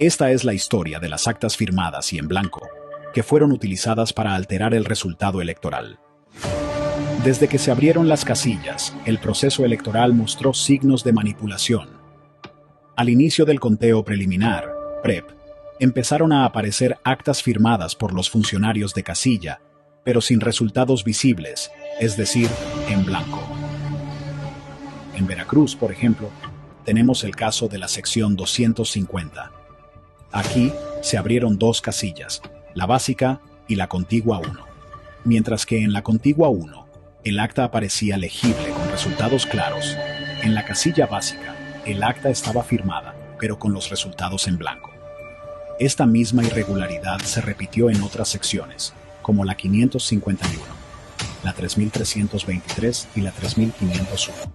Esta es la historia de las actas firmadas y en blanco, que fueron utilizadas para alterar el resultado electoral. Desde que se abrieron las casillas, el proceso electoral mostró signos de manipulación. Al inicio del conteo preliminar, PREP, empezaron a aparecer actas firmadas por los funcionarios de casilla, pero sin resultados visibles, es decir, en blanco. En Veracruz, por ejemplo, tenemos el caso de la sección 250. Aquí se abrieron dos casillas, la básica y la contigua 1. Mientras que en la contigua 1, el acta aparecía legible con resultados claros, en la casilla básica, el acta estaba firmada, pero con los resultados en blanco. Esta misma irregularidad se repitió en otras secciones, como la 551, la 3323 y la 3501.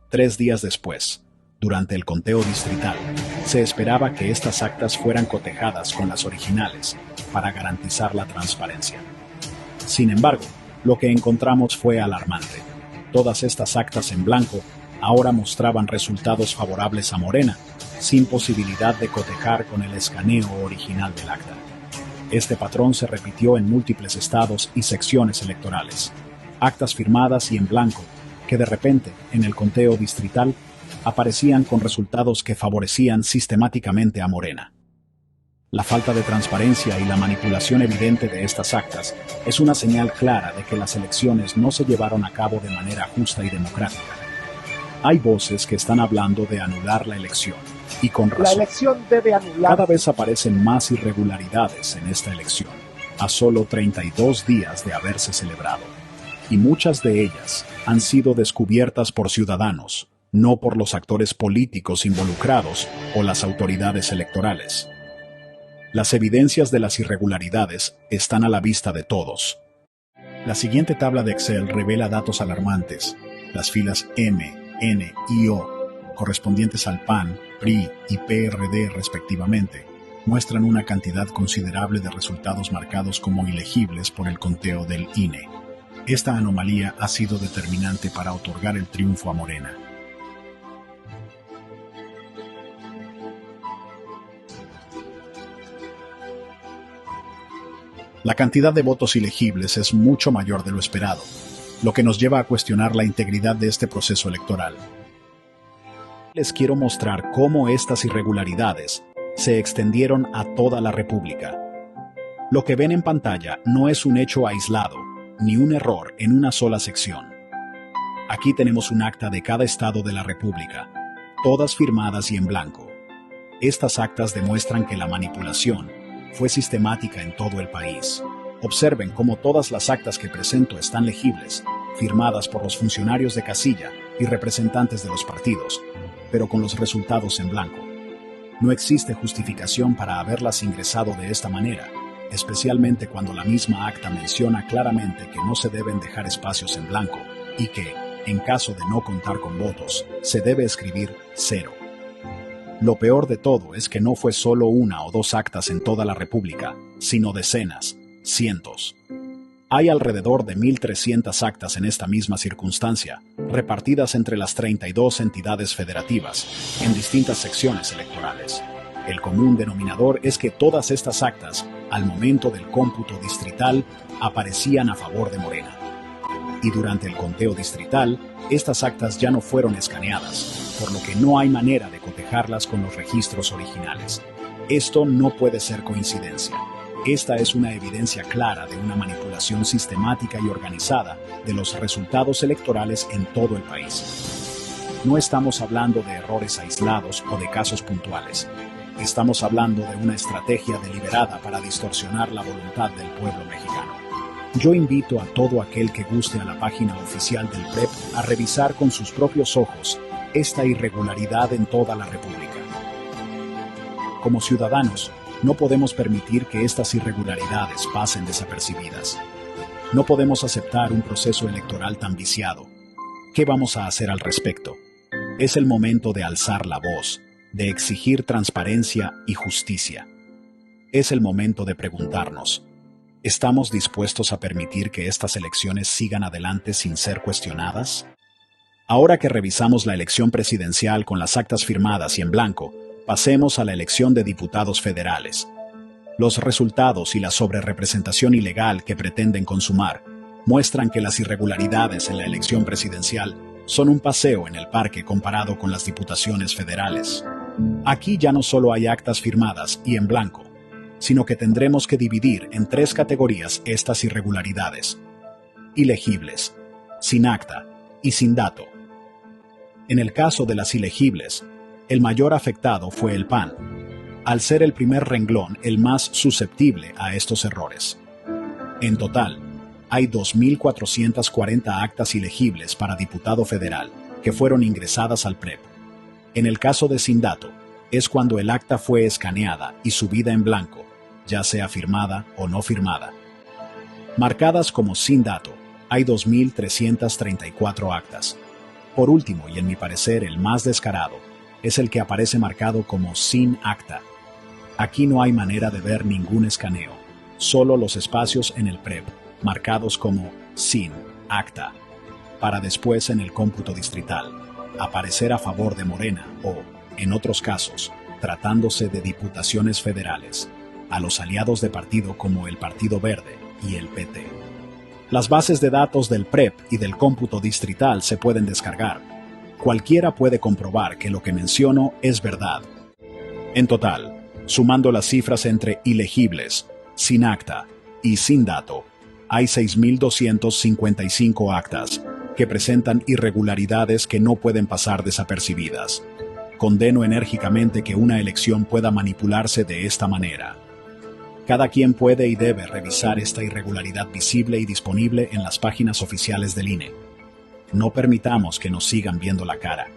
3 días después, durante el conteo distrital, se esperaba que estas actas fueran cotejadas con las originales para garantizar la transparencia. Sin embargo, lo que encontramos fue alarmante. Todas estas actas en blanco ahora mostraban resultados favorables a Morena, sin posibilidad de cotejar con el escaneo original del acta. Este patrón se repitió en múltiples estados y secciones electorales. Actas firmadas y en blanco, que de repente, en el conteo distrital, aparecían con resultados que favorecían sistemáticamente a Morena. La falta de transparencia y la manipulación evidente de estas actas es una señal clara de que las elecciones no se llevaron a cabo de manera justa y democrática. Hay voces que están hablando de anular la elección, y con razón. La elección debe anular. Cada vez aparecen más irregularidades en esta elección, a solo 32 días de haberse celebrado, y muchas de ellas han sido descubiertas por ciudadanos, no por los actores políticos involucrados o las autoridades electorales. Las evidencias de las irregularidades están a la vista de todos. La siguiente tabla de Excel revela datos alarmantes. Las filas M, N y O, correspondientes al PAN, PRI y PRD respectivamente, muestran una cantidad considerable de resultados marcados como ilegibles por el conteo del INE. Esta anomalía ha sido determinante para otorgar el triunfo a Morena. La cantidad de votos ilegibles es mucho mayor de lo esperado, lo que nos lleva a cuestionar la integridad de este proceso electoral. Les quiero mostrar cómo estas irregularidades se extendieron a toda la República. Lo que ven en pantalla no es un hecho aislado, ni un error en una sola sección. Aquí tenemos un acta de cada estado de la República, todas firmadas y en blanco. Estas actas demuestran que la manipulación fue sistemática en todo el país. Observen cómo todas las actas que presento están legibles, firmadas por los funcionarios de casilla y representantes de los partidos, pero con los resultados en blanco. No existe justificación para haberlas ingresado de esta manera, especialmente cuando la misma acta menciona claramente que no se deben dejar espacios en blanco y que, en caso de no contar con votos, se debe escribir 0. Lo peor de todo es que no fue solo una o dos actas en toda la República, sino decenas, cientos. Hay alrededor de 1.300 actas en esta misma circunstancia, repartidas entre las 32 entidades federativas, en distintas secciones electorales. El común denominador es que todas estas actas, al momento del cómputo distrital, aparecían a favor de Morena. Y durante el conteo distrital, estas actas ya no fueron escaneadas, por lo que no hay manera de cotejarlas con los registros originales. Esto no puede ser coincidencia. Esta es una evidencia clara de una manipulación sistemática y organizada de los resultados electorales en todo el país. No estamos hablando de errores aislados o de casos puntuales. Estamos hablando de una estrategia deliberada para distorsionar la voluntad del pueblo mexicano. Yo invito a todo aquel que guste a la página oficial del PREP a revisar con sus propios ojos esta irregularidad en toda la República. Como ciudadanos, no podemos permitir que estas irregularidades pasen desapercibidas. No podemos aceptar un proceso electoral tan viciado. ¿Qué vamos a hacer al respecto? Es el momento de alzar la voz, de exigir transparencia y justicia. Es el momento de preguntarnos, ¿estamos dispuestos a permitir que estas elecciones sigan adelante sin ser cuestionadas? Ahora que revisamos la elección presidencial con las actas firmadas y en blanco, Pasemos a la elección de diputados federales. Los resultados y la sobrerepresentación ilegal que pretenden consumar muestran que las irregularidades en la elección presidencial son un paseo en el parque comparado con las diputaciones federales. Aquí ya no solo hay actas firmadas y en blanco, sino que tendremos que dividir en 3 categorías estas irregularidades: ilegibles, sin acta y sin dato. En el caso de las ilegibles, el mayor afectado fue el PAN, al ser el primer renglón el más susceptible a estos errores. En total, hay 2.440 actas ilegibles para diputado federal que fueron ingresadas al PREP. En el caso de sin dato, es cuando el acta fue escaneada y subida en blanco, ya sea firmada o no firmada. Marcadas como sin dato, hay 2.334 actas. Por último, y en mi parecer el más descarado, es el que aparece marcado como sin acta. Aquí no hay manera de ver ningún escaneo, solo los espacios en el PREP, marcados como sin acta, para después en el cómputo distrital aparecer a favor de Morena o, en otros casos, tratándose de diputaciones federales, a los aliados de partido como el Partido Verde y el PT. Las bases de datos del PREP y del cómputo distrital se pueden descargar. Cualquiera puede comprobar que lo que menciono es verdad. En total, sumando las cifras entre ilegibles, sin acta y sin dato, hay 6.255 actas que presentan irregularidades que no pueden pasar desapercibidas. Condeno enérgicamente que una elección pueda manipularse de esta manera. Cada quien puede y debe revisar esta irregularidad visible y disponible en las páginas oficiales del INE. No permitamos que nos sigan viendo la cara.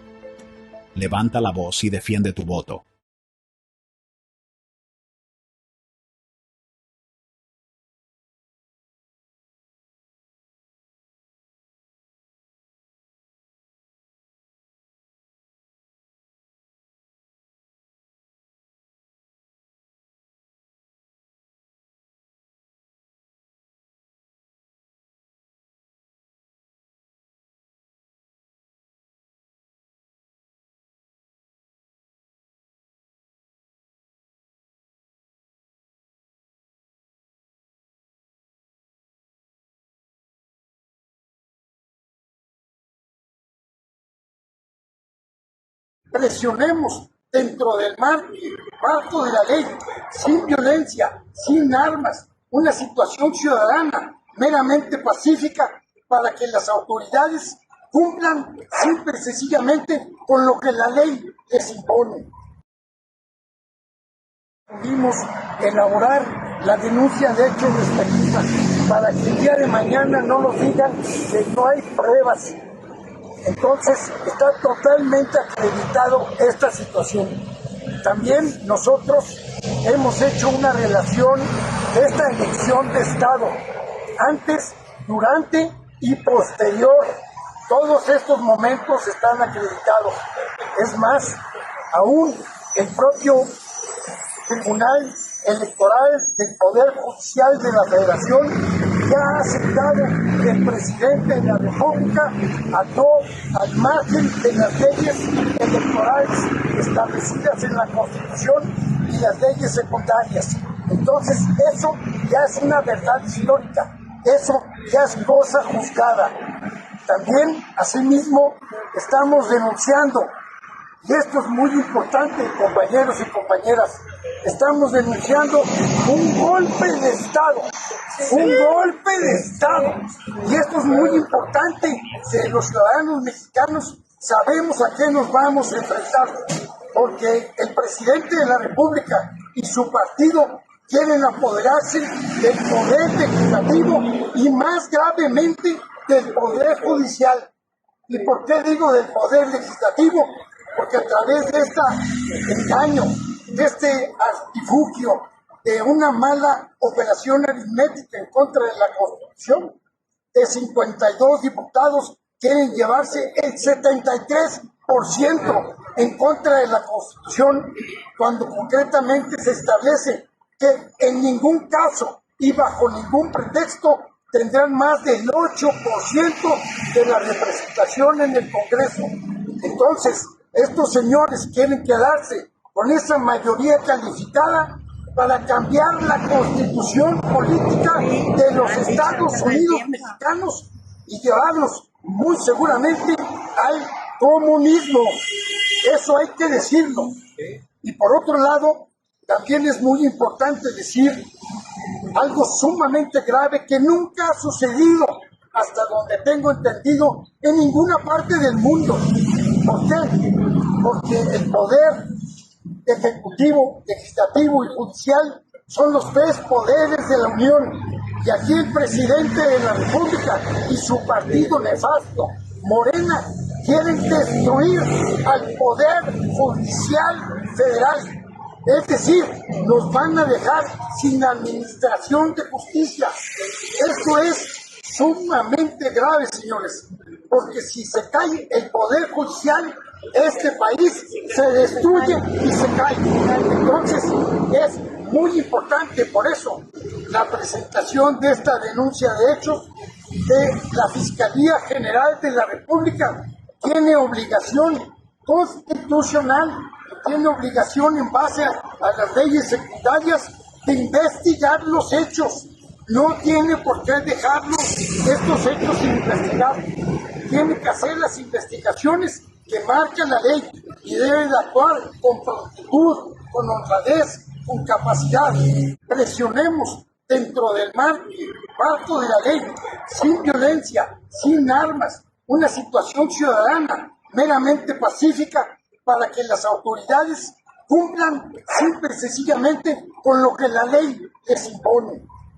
Levanta la voz y defiende tu voto. Presionemos dentro del marco de la ley, sin violencia, sin armas, una situación ciudadana meramente pacífica para que las autoridades cumplan simple y sencillamente con lo que la ley les impone. Pudimos elaborar la denuncia de hechos respectivas para que el día de mañana no nos digan que no hay pruebas. Entonces está totalmente acreditado esta situación. También nosotros hemos hecho una relación de esta elección de Estado, antes, durante y posterior. Todos estos momentos están acreditados. Es más, aún el propio Tribunal Electoral del Poder Judicial de la Federación ya ha aceptado que el presidente de la República actuó al margen de las leyes electorales establecidas en la Constitución y las leyes secundarias. Entonces, eso ya es una verdad histórica, eso ya es cosa juzgada. También, asimismo, estamos denunciando, y esto es muy importante, compañeros y compañeras, estamos denunciando un golpe de Estado, y esto es muy importante, que los ciudadanos mexicanos sabemos a qué nos vamos a enfrentar, porque el presidente de la República y su partido quieren apoderarse del poder legislativo y más gravemente del poder judicial. ¿Y por qué digo del poder legislativo? Porque a través de este engaño, de este artifugio, de una mala operación aritmética en contra de la Constitución, de 52 diputados quieren llevarse el 73% en contra de la Constitución, cuando concretamente se establece que en ningún caso y bajo ningún pretexto tendrán más del 8% de la representación en el Congreso. Entonces, estos señores quieren quedarse con esa mayoría calificada para cambiar la constitución política de los Estados Unidos mexicanos y llevarlos muy seguramente al comunismo. Eso hay que decirlo. Y por otro lado, también es muy importante decir algo sumamente grave que nunca ha sucedido, hasta donde tengo entendido, en ninguna parte del mundo. ¿Por qué? Porque el poder ejecutivo, legislativo y judicial son los tres poderes de la Unión. Y aquí el presidente de la República y su partido nefasto, Morena, quieren destruir al poder judicial federal. Es decir, nos van a dejar sin administración de justicia. Esto es sumamente grave, señores, porque si se cae el poder judicial, este país se destruye y se cae. Entonces, es muy importante por eso la presentación de esta denuncia de hechos de la Fiscalía General de la República. Tiene obligación constitucional, tiene obligación en base a las leyes secundarias de investigar los hechos. No tiene por qué dejarlos estos hechos sin investigar. Tiene que hacer las investigaciones que marca la ley y debe de actuar con prontitud, con honradez, con capacidad. Presionemos dentro del marco de la ley, sin violencia, sin armas, una situación ciudadana meramente pacífica para que las autoridades cumplan simple y sencillamente con lo que la ley les impone.